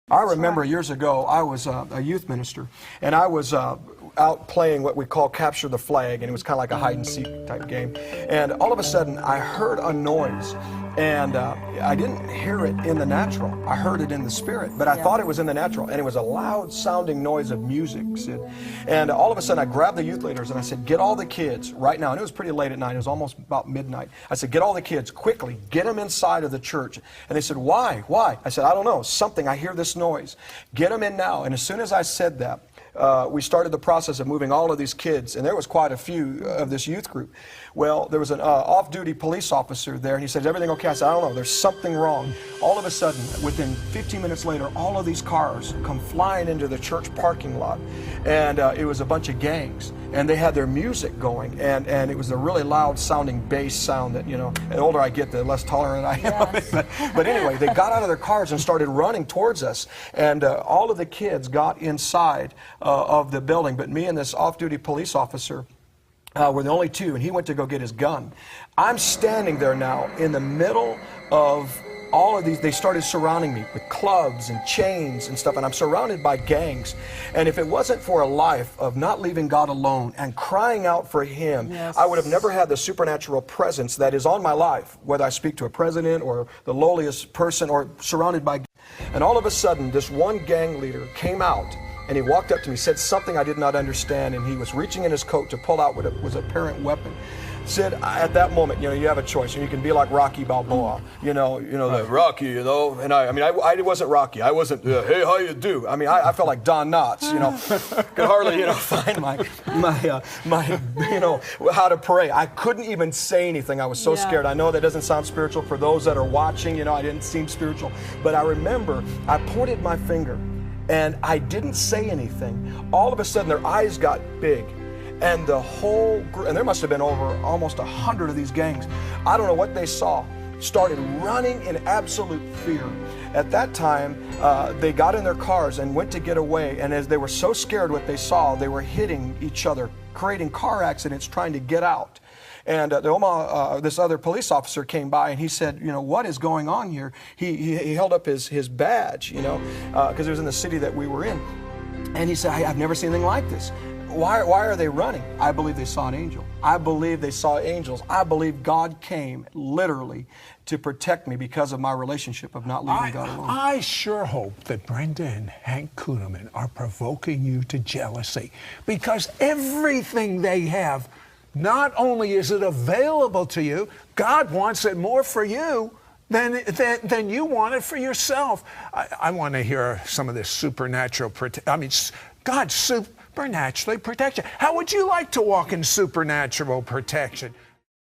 I remember years ago, I was a youth minister, and I was out playing what we call capture the flag, and it was kind of like a hide and seek type game. And all of a sudden, I heard a noise, and I didn't hear it in the natural. I heard it in the spirit, but I thought it was in the natural, and it was a loud sounding noise of music, Sid. And all of a sudden, I grabbed the youth leaders, and I said, get all the kids right now. And it was pretty late at night. It was almost about midnight. I said, get all the kids quickly. Get them inside of the church. And they said, why? Why? I said, I don't know. Something. I hear this noise. Get them in now. And as soon as I said that, we started the process of moving all of these kids, and there was quite a few of this youth group. Well, there was an off-duty police officer there, and he said, is everything okay? I said, I don't know, there's something wrong. All of a sudden, within 15 minutes later, all of these cars come flying into the church parking lot, and it was a bunch of gangs, and they had their music going, and it was a really loud-sounding bass sound that, you know, the older I get, the less tolerant I am of it. But anyway, they got out of their cars and started running towards us, and all of the kids got inside of the building, but me and this off-duty police officer were the only two, and he went to go get his gun. I'm standing there now in the middle of all of these. They started surrounding me with clubs and chains and stuff, and I'm surrounded by gangs. And if it wasn't for a life of not leaving God alone and crying out for Him, I would have never had the supernatural presence that is on my life, whether I speak to a president or the lowliest person or surrounded by. And all of a sudden, this one gang leader came out, and he walked up to me, said something I did not understand, and he was reaching in his coat to pull out what was a apparent weapon. Sid, at that moment, you know, you have a choice, and you can be like Rocky Balboa, you know, the Rocky, you know, and I wasn't Rocky. I wasn't, hey, how you do? I mean, I felt like Don Knotts, you know, could hardly, you know, find my, you know, how to pray. I couldn't even say anything. I was so scared. I know that doesn't sound spiritual for those that are watching, you know, I didn't seem spiritual, but I remember I pointed my finger, and I didn't say anything. All of a sudden, their eyes got big. And the whole group, and there must have been over almost 100 of these gangs, I don't know what they saw, started running in absolute fear. At that time, they got in their cars and went to get away, and as they were so scared what they saw, they were hitting each other, creating car accidents trying to get out. And this other police officer came by, and he said, you know, what is going on here? He held up his badge, you know, because it was in the city that we were in. And he said, hey, I've never seen anything like this. Why are they running? I believe they saw an angel. I believe they saw angels. I believe God came literally to protect me because of my relationship of not leaving God alone. I sure hope that Brenda and Hank Kuhneman are provoking you to jealousy, because everything they have, not only is it available to you, God wants it more for you than you want it for yourself. I want to hear some of this supernatural God supernaturally protects you. How would you like to walk in supernatural protection?